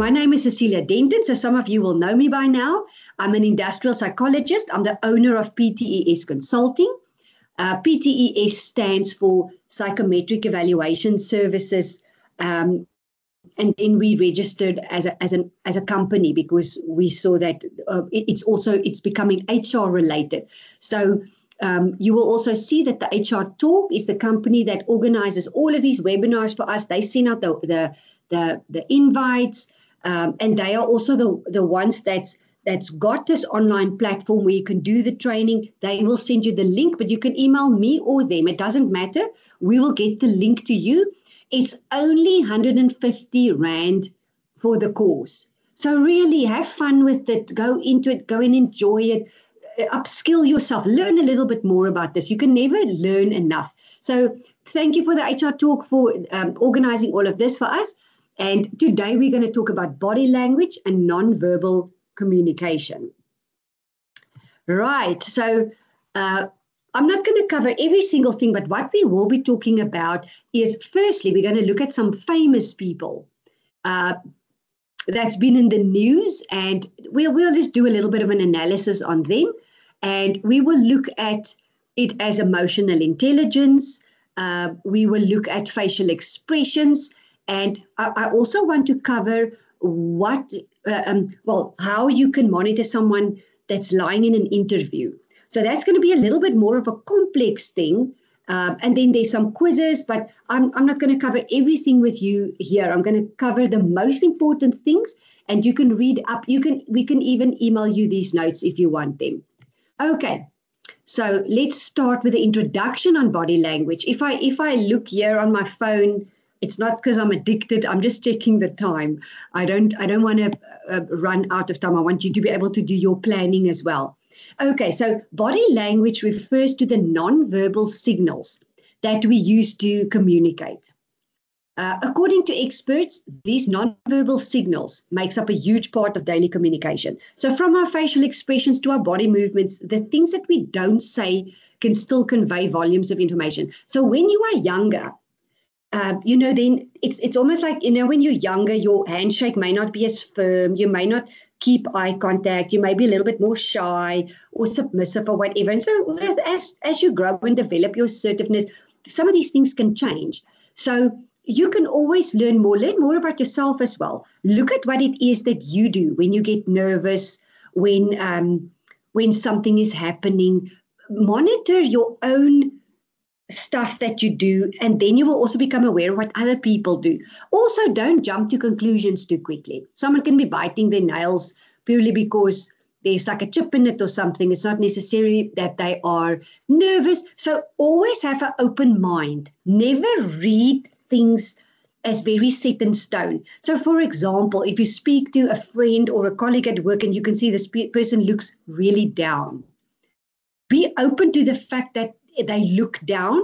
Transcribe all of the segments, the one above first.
my name is Cecilia Denton, so some of you will know me by now. I'm an industrial psychologist. I'm the owner of PTES Consulting. PTES stands for Psychometric Evaluation Services, and then we registered as a company because we saw that it's becoming HR related. So you will also see that the HR Talk is the company that organizes all of these webinars for us. They send out the invites, and they are also the ones that's got this online platform where you can do the training. They will send you the link, but you can email me or them. It doesn't matter. We will get the link to you. It's only 150 Rand for the course. So really have fun with it. Go into it. Go and enjoy it. Upskill yourself. Learn a little bit more about this. You can never learn enough. So thank you for the HR Talk for organizing all of this for us. And today we're going to talk about body language and nonverbal communication. Right. So I'm not going to cover every single thing, but what we will be talking about is, firstly, we're going to look at some famous people that's been in the news, and we'll just do a little bit of an analysis on them, and we will look at it as emotional intelligence. We will look at facial expressions, and I also want to cover how you can monitor someone that's lying in an interview. So that's going to be a little bit more of a complex thing. And then there's some quizzes, but I'm not going to cover everything with you here. I'm going to cover the most important things, and you can read up. We can even email you these notes if you want them. Okay, so let's start with the introduction on body language. If I look here on my phone, it's not because I'm addicted. I'm just checking the time. I don't want to run out of time. I want you to be able to do your planning as well. Okay, so body language refers to the non-verbal signals that we use to communicate. According to experts, these non-verbal signals makes up a huge part of daily communication. So from our facial expressions to our body movements, the things that we don't say can still convey volumes of information. So when you are younger, then it's almost like, when you're younger, your handshake may not be as firm. You may not keep eye contact. You may be a little bit more shy or submissive or whatever. And so as you grow and develop your assertiveness, some of these things can change. So you can always learn more about yourself as well. Look at what it is that you do when you get nervous, when something is happening. Monitor your own stuff that you do, and then you will also become aware of what other people do. Also, don't jump to conclusions too quickly. Someone can be biting their nails purely because there's like a chip in it or something. It's not necessarily that they are nervous. So always have an open mind. Never read things as very set in stone. So for example, if you speak to a friend or a colleague at work and you can see this person looks really down, be open to the fact that they look down,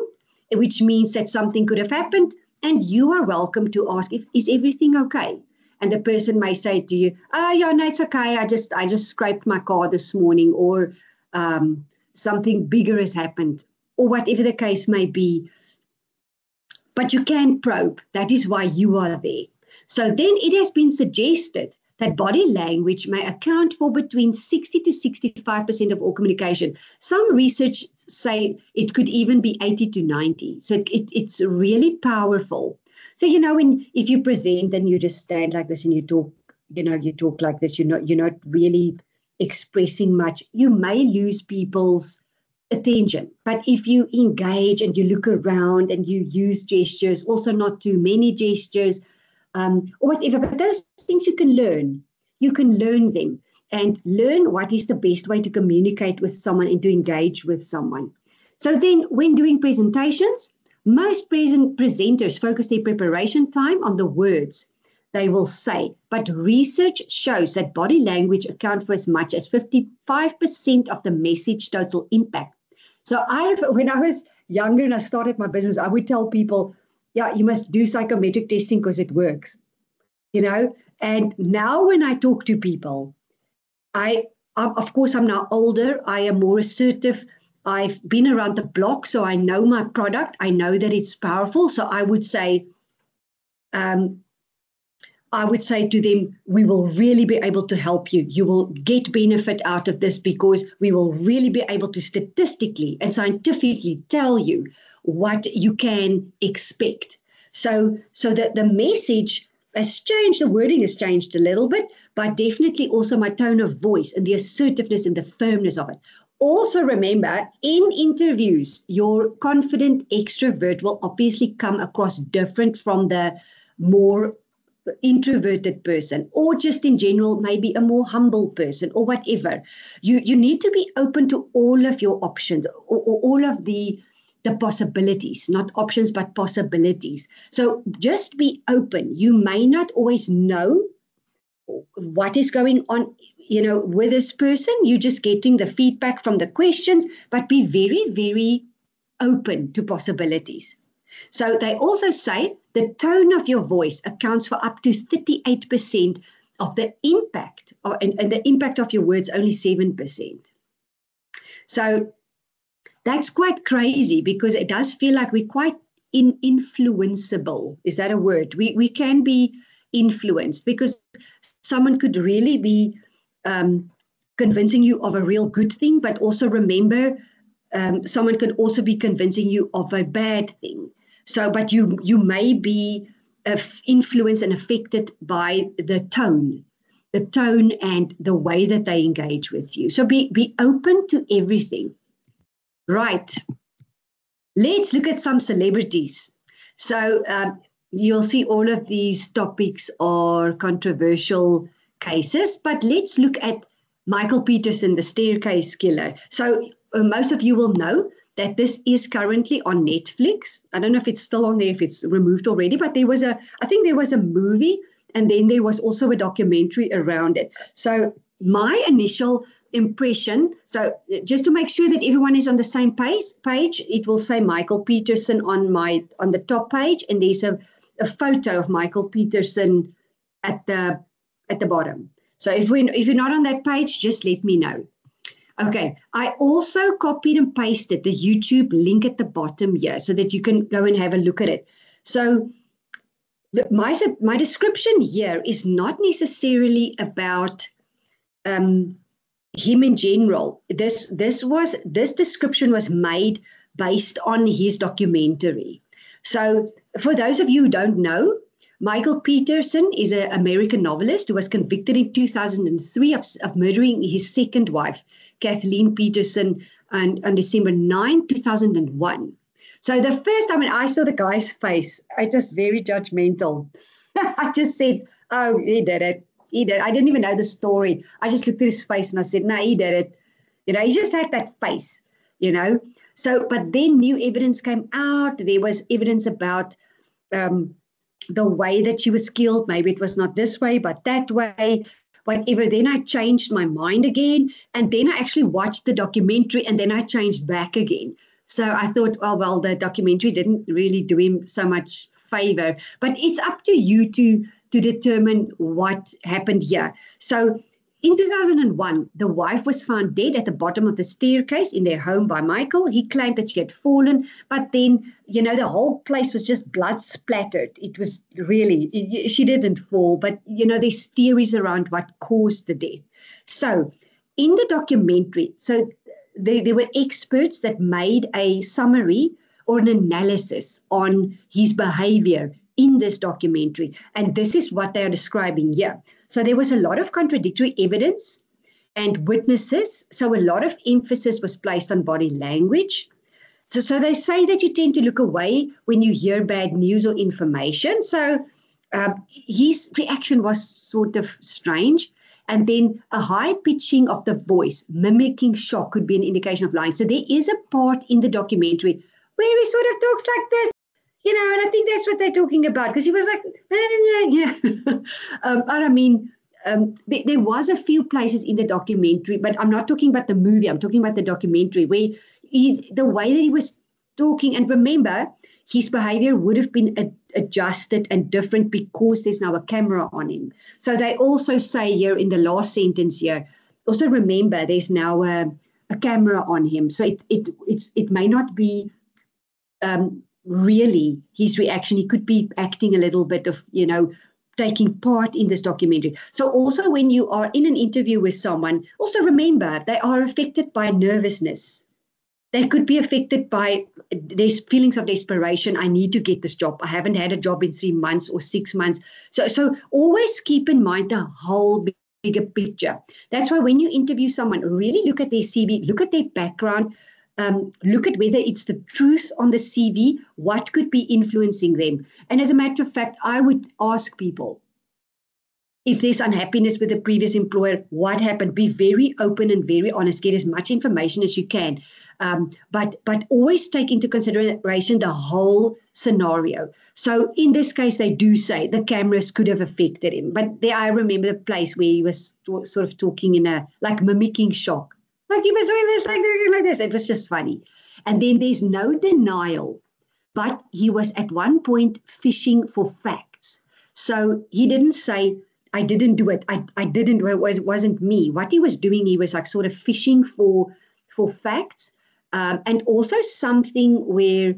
which means that something could have happened, and you are welcome to ask, is everything okay? And the person may say to you, yeah, no, it's okay. I just scraped my car this morning, or something bigger has happened, or whatever the case may be. But you can probe. That is why you are there. So then it has been suggested that body language may account for between 60 to 65% of all communication. Some research say it could even be 80 to 90. So it's really powerful. So, if you present and you just stand like this and you talk, you talk like this, you're not really expressing much, you may lose people's attention. But if you engage and you look around and you use gestures, also not too many gestures, or whatever, but those things you can learn. You can learn them and learn what is the best way to communicate with someone and to engage with someone. So then when doing presentations, most presenters focus their preparation time on the words they will say, but research shows that body language accounts for as much as 55% of the message total impact. So when I was younger and I started my business, I would tell people, yeah, you must do psychometric testing because it works, And now when I talk to people, of course, I'm now older. I am more assertive. I've been around the block, so I know my product. I know that it's powerful. So I would say, I would say to them, we will really be able to help you. You will get benefit out of this because we will really be able to statistically and scientifically tell you what you can expect. So that the message has changed, the wording has changed a little bit, but definitely also my tone of voice and the assertiveness and the firmness of it. Also remember, in interviews, your confident extrovert will obviously come across different from the more introverted person, or just in general, maybe a more humble person, or whatever. You need to be open to all of your options, or all of the possibilities, not options, but possibilities. So just be open. You may not always know what is going on, with this person. You're just getting the feedback from the questions, but be very, very open to possibilities. So they also say the tone of your voice accounts for up to 38% of the impact, and the impact of your words only 7%. So that's quite crazy, because it does feel like we're quite influenceable. Is that a word? We can be influenced, because someone could really be convincing you of a real good thing, but also remember, someone could also be convincing you of a bad thing. So, but you may be influenced and affected by the tone and the way that they engage with you. So be open to everything. Right. Let's look at some celebrities. So you'll see all of these topics are controversial cases, but let's look at Michael Peterson, the staircase killer. So most of you will know that this is currently on Netflix. I don't know if it's still on there, if it's removed already, but I think there was a movie, and then there was also a documentary around it. So my initial impression, so just to make sure that everyone is on the same page, it will say Michael Peterson on the top page, and there's a photo of Michael Peterson at the bottom. So if you're not on that page, just let me know. Okay, I also copied and pasted the YouTube link at the bottom here so that you can go and have a look at it. So my description here is not necessarily about him in general. This description was made based on his documentary. So for those of you who don't know, Michael Peterson is an American novelist who was convicted in 2003 of murdering his second wife, Kathleen Peterson, on December 9, 2001. So the first time when I saw the guy's face, I was very judgmental. I just said, oh, he did it. He did. I didn't even know the story. I just looked at his face and I said, no, he did it. He just had that face, So, but then new evidence came out. There was evidence about the way that she was killed. Maybe it was not this way, but that way, whatever. Then I changed my mind again. And then I actually watched the documentary, and then I changed back again. So I thought, oh, well, the documentary didn't really do him so much favor. But it's up to you to determine what happened here. So in 2001, the wife was found dead at the bottom of the staircase in their home by Michael. He claimed that she had fallen, but then, the whole place was just blood splattered. It was really, she didn't fall, but, there's theories around what caused the death. So in the documentary, so there were experts that made a summary or an analysis on his behavior in this documentary. And this is what they are describing here. So there was a lot of contradictory evidence and witnesses. So a lot of emphasis was placed on body language. So they say that you tend to look away when you hear bad news or information. So his reaction was sort of strange. And then a high pitching of the voice, mimicking shock, could be an indication of lying. So there is a part in the documentary where he sort of talks like this. And I think that's what they're talking about, because he was like, but I mean, there was a few places in the documentary, but I'm not talking about the movie. I'm talking about the documentary where the way that he was talking. And remember, his behavior would have been adjusted and different because there's now a camera on him. So they also say here in the last sentence here, also remember there's now a camera on him. So it may not be really his reaction. He could be acting a little bit of, taking part in this documentary. So also when you are in an interview with someone, also remember they are affected by nervousness. They could be affected by these feelings of desperation. I need to get this job. I haven't had a job in 3 months or 6 months. So always keep in mind the whole bigger picture. That's why when you interview someone, really look at their CV, look at their background, look at whether it's the truth on the CV, what could be influencing them. And as a matter of fact, I would ask people, if there's unhappiness with the previous employer, what happened? Be very open and very honest. Get as much information as you can. But always take into consideration the whole scenario. So in this case, they do say the cameras could have affected him. But there, I remember the place where he was sort of talking in a, like mimicking shock. Like he was like this. It was just funny. And then there's no denial. But he was at one point fishing for facts. So he didn't say, I didn't do it. I didn't. It wasn't me. What he was doing, he was like sort of fishing for facts, and also something where,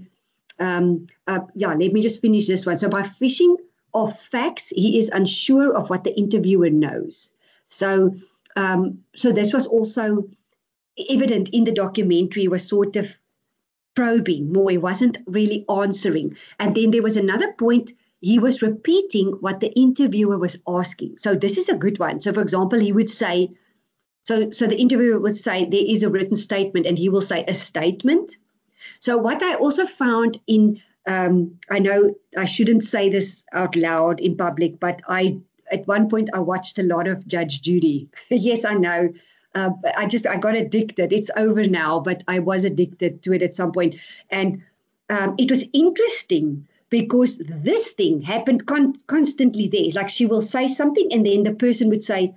let me just finish this one. So by fishing of facts, he is unsure of what the interviewer knows. So this was also evident in the documentary. Was sort of probing more. He wasn't really answering. And then there was another point. He was repeating what the interviewer was asking. So this is a good one. So for example, he would say, so the interviewer would say, there is a written statement, and he will say, a statement. So what I also found in, I know I shouldn't say this out loud in public, but at one point I watched a lot of Judge Judy. Yes, I know. I got addicted. It's over now, but I was addicted to it at some point. And it was interesting, because this thing happened constantly there. Like she will say something, and then the person would say,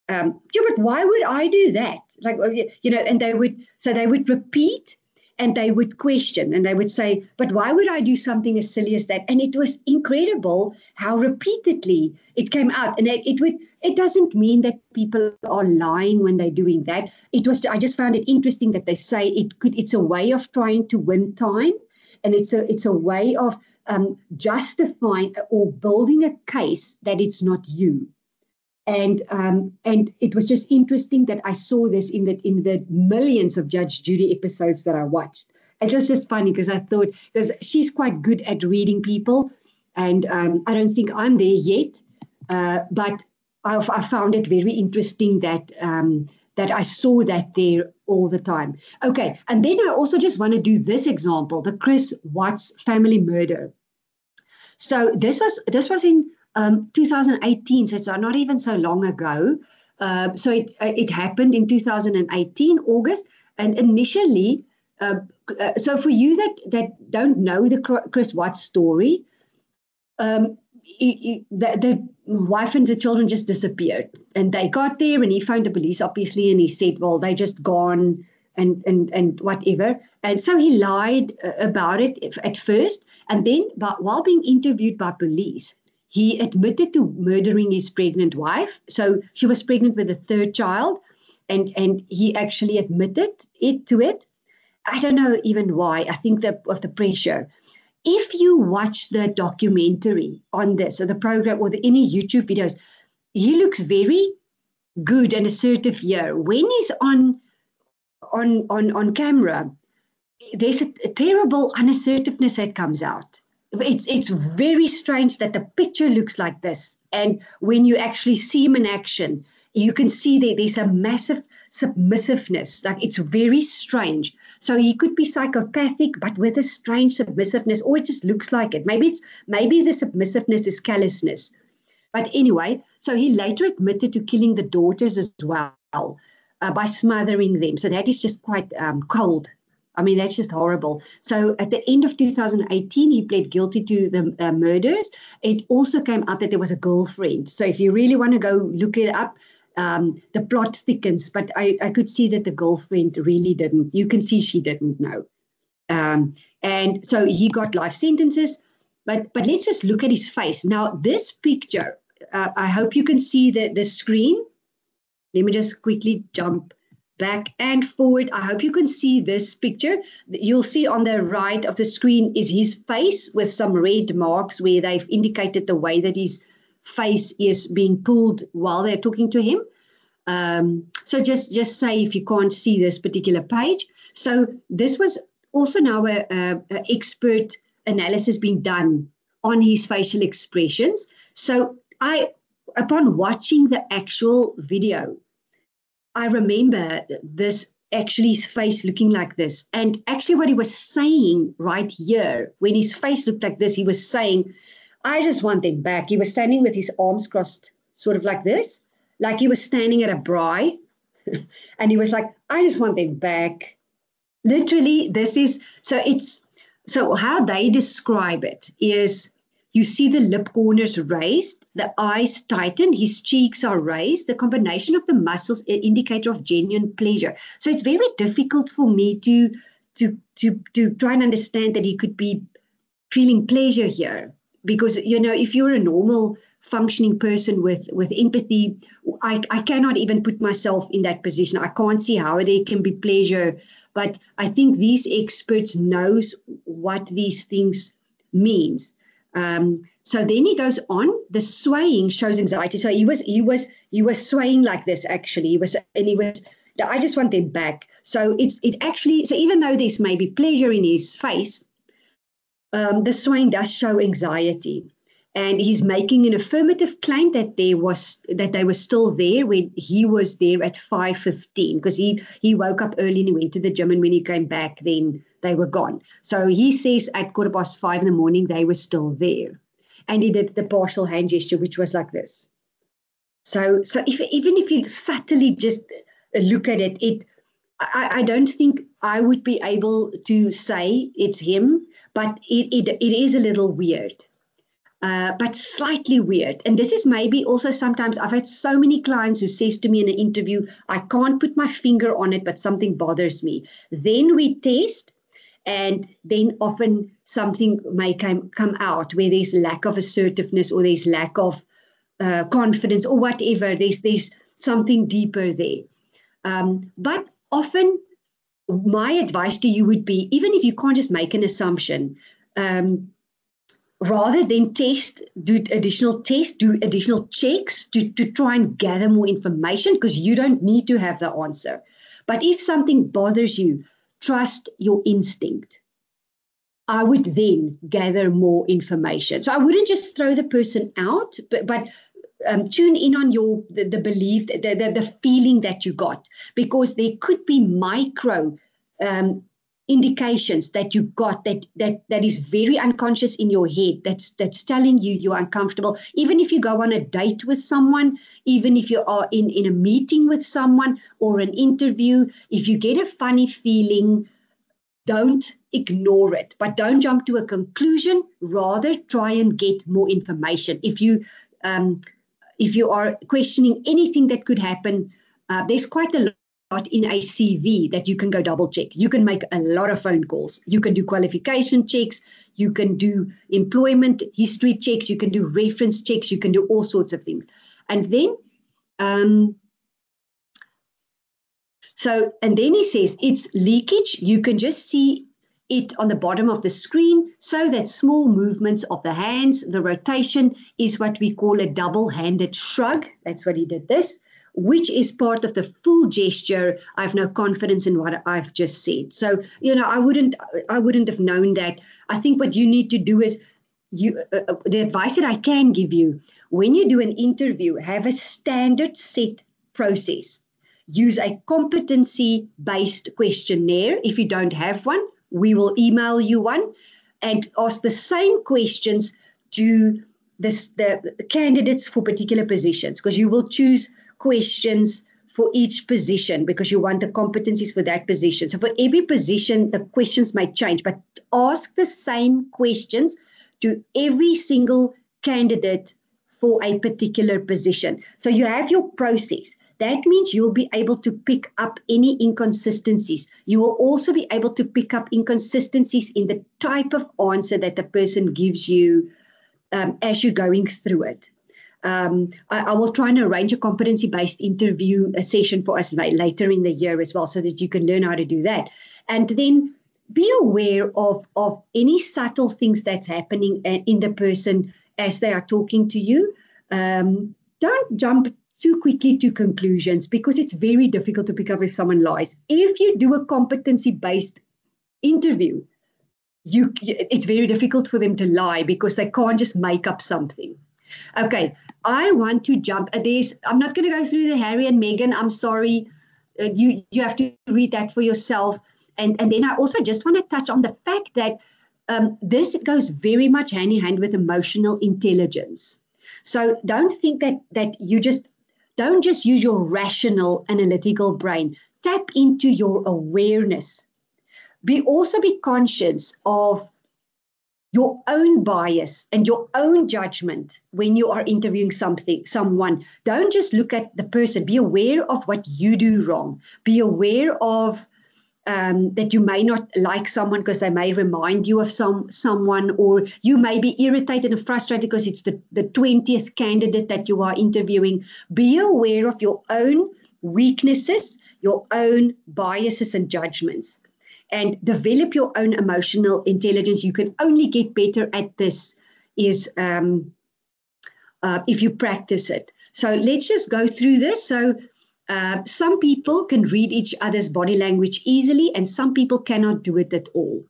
but why would I do that? Like, and they would repeat, and they would question, and they would say, but why would I do something as silly as that? And it was incredible how repeatedly it came out. And it doesn't mean that people are lying when they're doing that. I just found it interesting that they say it's a way of trying to win time. And it's a way of justifying or building a case that it's not you. And it was just interesting that I saw this in the millions of Judge Judy episodes that I watched. It was just funny because I thought, because she's quite good at reading people, and I don't think I'm there yet, but I found it very interesting that I saw that there all the time. Okay, and then I also just want to do this example, the Chris Watts family murder. So this was in 2018, so it's not even so long ago. So it happened in 2018, August, and initially, so for you that don't know the Chris Watts story, the wife and the children just disappeared, and they got there, and he phoned the police, obviously, and he said, well, they just gone and whatever. And so he lied about it at first, and then while being interviewed by police, he admitted to murdering his pregnant wife. So she was pregnant with a third child, and he actually admitted to it. I don't know even why. I think that of the pressure. If you watch the documentary on this, or the program, or any YouTube videos, he looks very good and assertive here. When he's on camera, there's a terrible unassertiveness that comes out. It's very strange that the picture looks like this, and when you actually see him in action, you can see there's a massive submissiveness. Like, it's very strange. So he could be psychopathic, but with a strange submissiveness, or it just looks like it. Maybe the submissiveness is callousness. But anyway, so he later admitted to killing the daughters as well, by smothering them. So that is just quite cold. I mean, that's just horrible. So at the end of 2018, he pled guilty to the murders. It also came out that there was a girlfriend. So if you really want to go look it up, the plot thickens. But I could see that the girlfriend really didn't. You can see she didn't know. And so he got life sentences. But let's just look at his face. Now, this picture, I hope you can see the screen. Let me just quickly jump back and forward. I hope you can see this picture. You'll see on the right of the screen is his face with some red marks where they've indicated the way that his face is being pulled while they're talking to him. So just say if you can't see this particular page. So this was also now a expert analysis being done on his facial expressions. So upon watching the actual video, I remember this actually his face looking like this. And actually what he was saying right here, when his face looked like this, he was saying, I just want them back. He was standing with his arms crossed, sort of like this, like he was standing at a braai. And he was like, I just want them back. Literally, so how they describe it is you see the lip corners raised, the eyes tighten, his cheeks are raised. The combination of the muscles is an indicator of genuine pleasure. So it's very difficult for me to try and understand that he could be feeling pleasure here. Because, if you're a normal functioning person with empathy, I cannot even put myself in that position. I can't see how there can be pleasure. But I think these experts knows what these things means. So then he goes on. The swaying shows anxiety. So he was swaying like this. Actually, I just want them back. So so even though there's maybe pleasure in his face, the swaying does show anxiety. And he's making an affirmative claim that they were still there when he was there at 5:15, because he woke up early and he went to the gym, and when he came back, then they were gone. So he says at 5:15 in the morning, they were still there. And he did the partial hand gesture, which was like this. So even if you subtly just look at it, I don't think I would be able to say it's him, but it is a little weird. But slightly weird. And this is maybe also sometimes I've had so many clients who says to me in an interview, I can't put my finger on it, but something bothers me. Then we test, and then often something may come out where there's lack of assertiveness, or there's lack of confidence, or whatever. There's something deeper there. But often my advice to you would be, even if you can't just make an assumption, rather than do additional checks to try and gather more information, because you don't need to have the answer. But if something bothers you, trust your instinct. I would then gather more information. So I wouldn't just throw the person out, but tune in on the belief, the feeling that you got, because there could be micro indications that you got that is very unconscious in your head, that's telling you you're uncomfortable. Even if you go on a date with someone, even if you are in a meeting with someone or an interview, if you get a funny feeling, don't ignore it, but don't jump to a conclusion. Rather, try and get more information. If you are questioning anything that could happen, there's quite a lot in a CV that you can go double check. You can make a lot of phone calls. You can do qualification checks. You can do employment history checks. You can do reference checks. You can do all sorts of things. And then, and then he says it's leakage. You can just see it on the bottom of the screen, so that small movements of the hands, the rotation is what we call a double-handed shrug. That's what he did this, which is part of the full gesture. I have no confidence in what I've just said. So, I wouldn't have known that. I think what you need to do is, the advice that I can give you, when you do an interview, have a standard set process. Use a competency-based questionnaire. If you don't have one, we will email you one, and ask the same questions to the candidates for particular positions, because you will choose questions for each position because you want the competencies for that position. So for every position, the questions may change, but ask the same questions to every single candidate for a particular position. So you have your process. That means you'll be able to pick up any inconsistencies. You will also be able to pick up inconsistencies in the type of answer that the person gives you as you're going through it. I will try and arrange a competency-based interview session for us later in the year as well, so that you can learn how to do that. And then be aware of any subtle things that's happening in the person as they are talking to you. don't jump too quickly to conclusions, because it's very difficult to pick up if someone lies. If you do a competency-based interview, it's very difficult for them to lie, because they can't just make up something. Okay, I want to jump. I'm not going to go through the Harry and Meghan. I'm sorry. You have to read that for yourself. And then I also just want to touch on the fact that this goes very much hand in hand with emotional intelligence. So don't think that you don't just use your rational analytical brain. Tap into your awareness. Also be conscious of your own bias and your own judgment when you are interviewing someone. Don't just look at the person. Be aware of what you do wrong. Be aware of that you may not like someone because they may remind you of someone, or you may be irritated and frustrated because it's the 20th candidate that you are interviewing. Be aware of your own weaknesses, your own biases and judgments, and develop your own emotional intelligence. You can only get better at this if you practice it. So let's just go through this. So some people can read each other's body language easily, and some people cannot do it at all.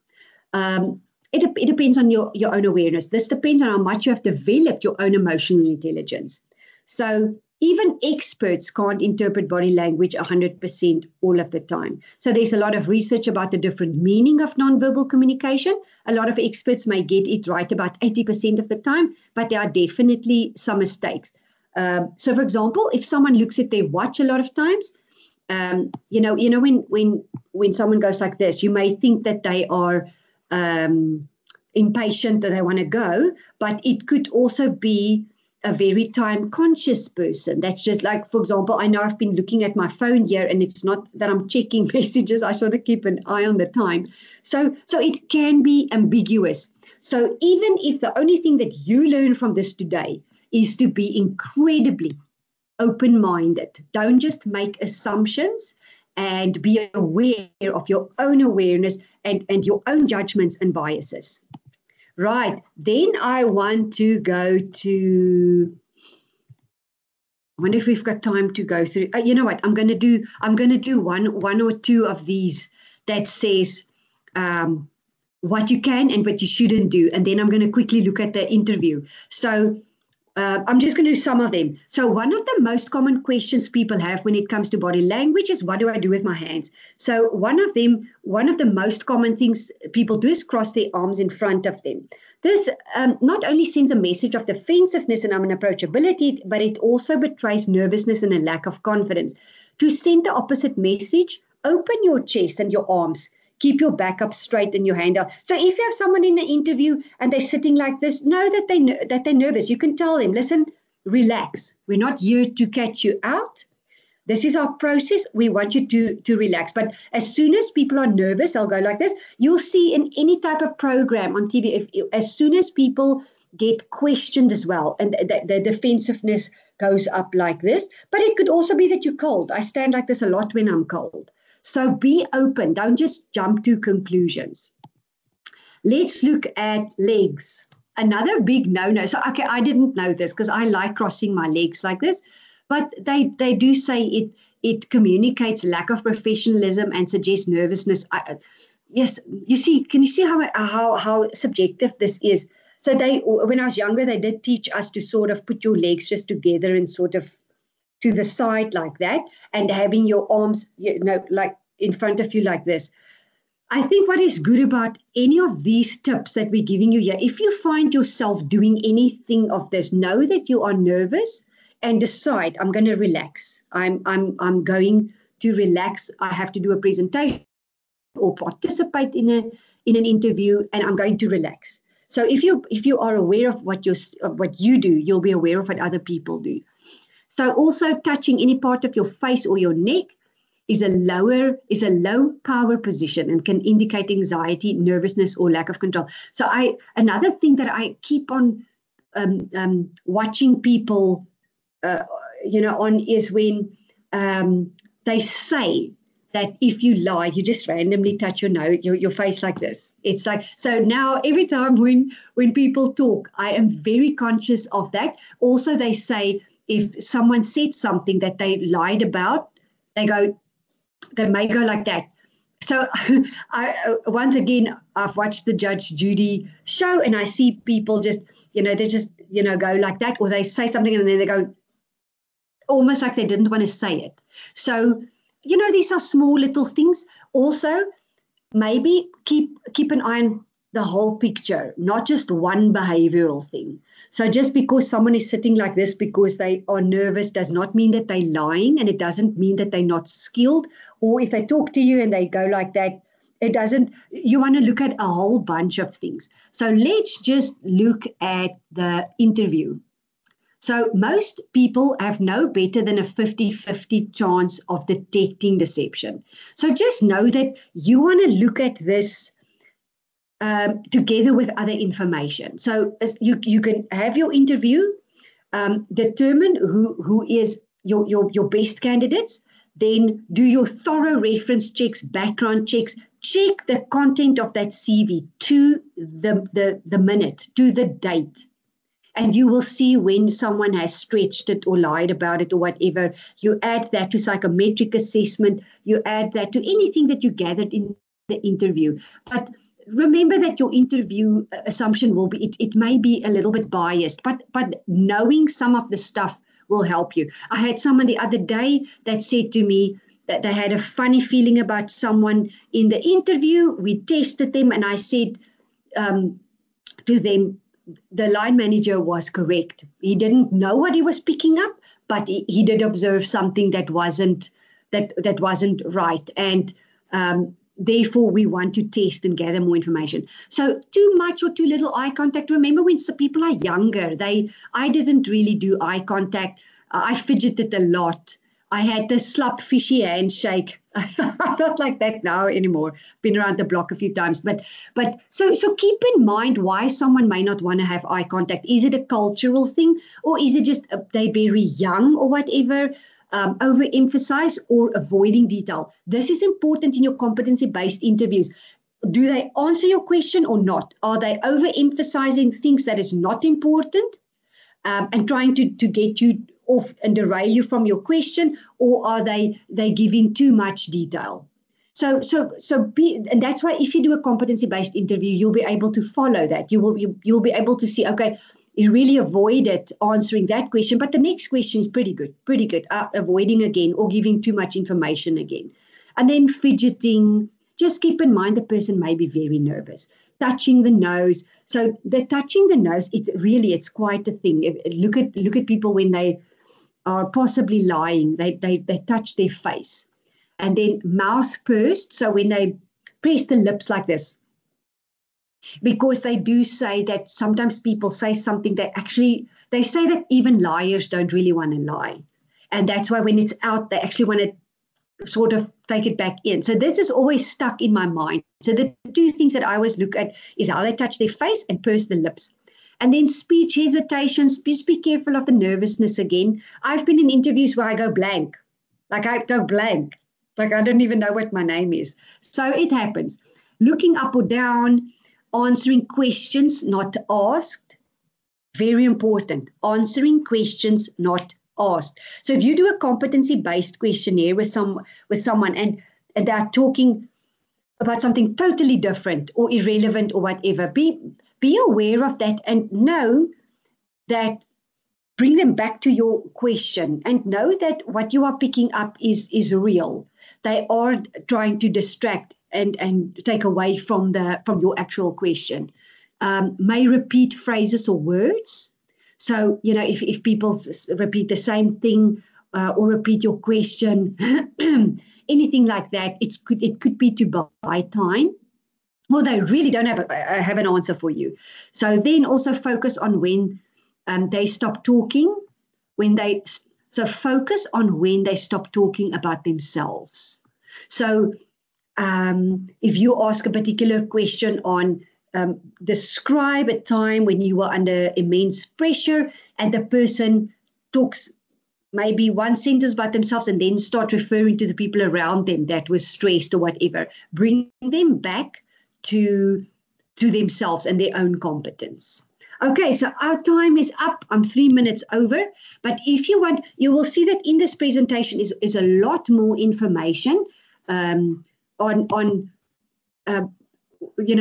It depends on your own awareness. This depends on how much you have developed your own emotional intelligence. So even experts can't interpret body language 100% all of the time. So there's a lot of research about the different meaning of nonverbal communication. A lot of experts may get it right about 80% of the time, but there are definitely some mistakes. So, for example, if someone looks at their watch a lot of times, when someone goes like this, you may think that they are impatient, that they want to go, but it could also be a very time conscious person. That's just like, for example, I know I've been looking at my phone here, and it's not that I'm checking messages. I sort of keep an eye on the time. So it can be ambiguous. So even if the only thing that you learn from this today is to be incredibly open-minded, don't just make assumptions, and be aware of your own awareness and your own judgments and biases. Right, then I want to go to, I wonder if we've got time to go through. You know what, I'm going to do one or two of these that says what you can and what you shouldn't do. And then I'm going to quickly look at the interview. So I'm just going to do some of them. So one of the most common questions people have when it comes to body language is, what do I do with my hands? So one of the most common things people do is cross their arms in front of them. This not only sends a message of defensiveness and unapproachability, but it also betrays nervousness and a lack of confidence. To send the opposite message, open your chest and your arms. Keep your back up straight and your hand out. So if you have someone in the interview and they're sitting like this, know that they're nervous. You can tell them, listen, relax. We're not here to catch you out. This is our process. We want you to relax. But as soon as people are nervous, they'll go like this. You'll see in any type of program on TV, as soon as people get questioned as well, and the defensiveness goes up like this. But it could also be that you're cold. I stand like this a lot when I'm cold. So be open. Don't just jump to conclusions. Let's look at legs. Another big no-no. So, okay, I didn't know this because I like crossing my legs like this. But they do say it communicates lack of professionalism and suggests nervousness. Yes, you see, can you see how subjective this is? So when I was younger, they did teach us to sort of put your legs just together and sort of to the side like that, and having your arms, like in front of you like this. I think what is good about any of these tips that we're giving you here, if you find yourself doing anything of this, know that you are nervous and decide, I'm going to relax. I'm going to relax. I have to do a presentation or participate in an interview, and I'm going to relax. So if you are aware of what you do, you'll be aware of what other people do. So also touching any part of your face or your neck is a low power position and can indicate anxiety, nervousness, or lack of control. So another thing that I keep on watching people on is when they say that if you lie, you just randomly touch your nose, your face like this. It's like, so now every time when people talk, I am very conscious of that. Also, they say if someone said something that they lied about, they may go like that. So once again, I've watched the Judge Judy show, and I see people just, they just, go like that, or they say something and then they go almost like they didn't want to say it. So, these are small little things. Also, maybe keep an eye on the whole picture, not just one behavioral thing. So just because someone is sitting like this because they are nervous does not mean that they're lying, and it doesn't mean that they're not skilled. Or if they talk to you and they go like that, it doesn't. You want to look at a whole bunch of things. So let's just look at the interview. So most people have no better than a 50-50 chance of detecting deception. So just know that you want to look at this together with other information. So you can have your interview, determine who is your best candidates, then do your thorough reference checks, background checks, check the content of that CV to the minute, to the date. And you will see when someone has stretched it or lied about it or whatever. You add that to psychometric assessment. You add that to anything that you gathered in the interview. But remember that your interview assumption will be, it may be a little bit biased, but knowing some of the stuff will help you. I had someone the other day that said to me that they had a funny feeling about someone in the interview. We tested them, and I said to them, the line manager was correct. He didn't know what he was picking up, but he did observe something that wasn't right. And therefore, we want to test and gather more information. So too much or too little eye contact. Remember when people are younger, I didn't really do eye contact. I fidgeted a lot. I had the slap fishy handshake. I'm not like that now anymore. Been around the block a few times. But so keep in mind why someone may not want to have eye contact. Is it a cultural thing, or is it just they're very young or whatever? Overemphasize or avoiding detail. This is important in your competency-based interviews. Do they answer your question or not? Are they overemphasizing things that is not important and trying to get you off and derail you from your question, or are they giving too much detail? So and that's why if you do a competency-based interview, you'll be able to follow that. You'll be able to see, okay, you really avoided answering that question, but the next question is pretty good, avoiding again or giving too much information again. And then fidgeting, just keep in mind the person may be very nervous. Touching the nose. So the touching the nose, it's quite a thing. Look at people when they are possibly lying, they touch their face. And then mouth pursed, so when they press the lips like this, because they do say that sometimes people say something that they say that even liars don't really want to lie. And that's why when it's out, they actually want to sort of take it back in. So this is always stuck in my mind. So the two things that I always look at is how they touch their face and purse the lips. And then speech hesitations, just be careful of the nervousness again. I've been in interviews where I go blank. Like I don't even know what my name is. So it happens. Looking up or down, answering questions not asked. Very important. Answering questions not asked. So if you do a competency-based questionnaire with someone and they're talking about something totally different or irrelevant or whatever, be aware of that and know that, bring them back to your question and know that what you are picking up is real. They are trying to distract and take away from your actual question. May repeat phrases or words. So, if people repeat the same thing or repeat your question, anything like that, it could be to buy time. Well, they really don't have an answer for you. So then also focus on when they stop talking, so focus on when they stop talking about themselves. So if you ask a particular question on describe a time when you were under immense pressure and the person talks maybe one sentence about themselves and then start referring to the people around them that was stressed or whatever. Bring them back to themselves and their own competence. Okay, so our time is up. I'm 3 minutes over. But if you want, you will see that in this presentation is a lot more information on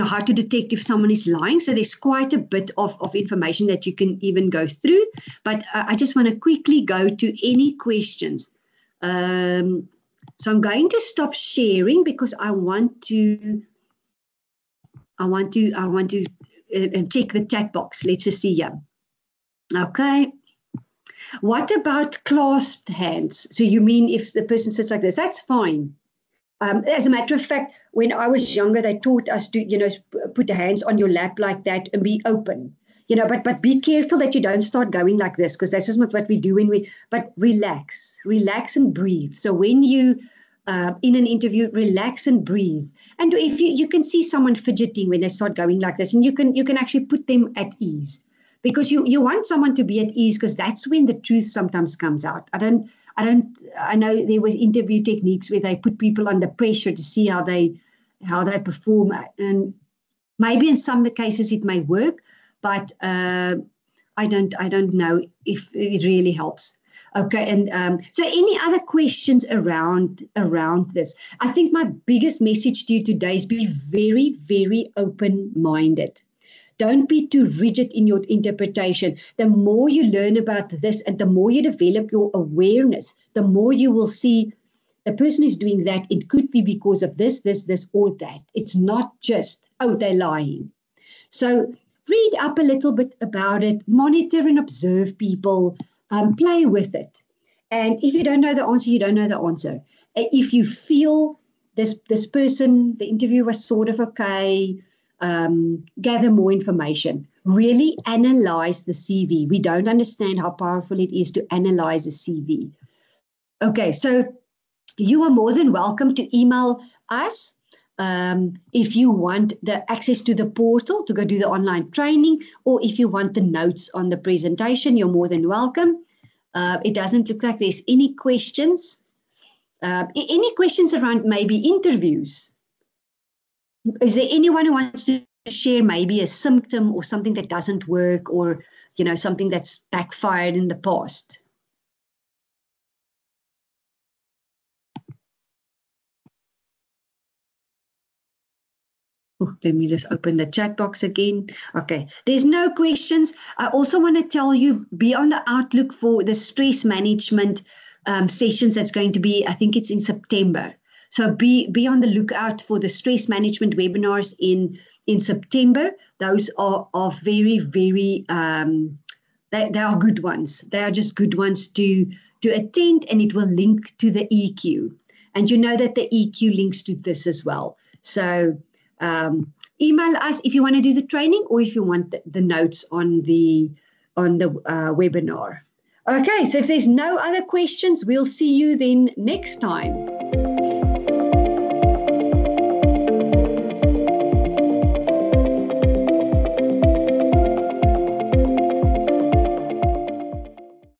how to detect if someone is lying. So there's quite a bit of information that you can even go through. But I just want to quickly go to any questions. So I'm going to stop sharing because I want to check the chat box. Let's just see here. Okay. What about clasped hands? So you mean if the person sits like this? That's fine. As a matter of fact, when I was younger, they taught us to, put the hands on your lap like that and be open. But be careful that you don't start going like this, because this is not what we do but relax and breathe. So when you in an interview, relax and breathe. And if you can see someone fidgeting when they start going like this, and you can actually put them at ease, because you want someone to be at ease, because that's when the truth sometimes comes out. I know there was interview techniques where they put people under pressure to see how they perform, and maybe in some cases it may work, but I don't know if it really helps. Okay, and so any other questions around this? I think my biggest message to you today is be very, very open-minded. Don't be too rigid in your interpretation. The more you learn about this and the more you develop your awareness, the more you will see the person is doing that. It could be because of this, or that. It's not just, they're lying. So read up a little bit about it, monitor and observe people, play with it. And if you don't know the answer, you don't know the answer. If you feel this person, the interview was sort of okay, gather more information. Really analyze the CV. We don't understand how powerful it is to analyze a CV. Okay, so you are more than welcome to email us if you want the access to the portal to go do the online training, or if you want the notes on the presentation, you're more than welcome. It doesn't look like there's any questions. Any questions around maybe interviews? Is there anyone who wants to share maybe a symptom or something that doesn't work, or something that's backfired in the past? Let me just open the chat box again. Okay, there's no questions. I also want to tell you, be on the outlook for the stress management sessions that's going to be, I think it's in September. So be on the lookout for the stress management webinars in September. Those are very, very, they are good ones. They are just good ones to attend, and it will link to the EQ. And you know that the EQ links to this as well. So email us if you want to do the training, or if you want the notes on the webinar. Okay, so if there's no other questions, we'll see you then next time.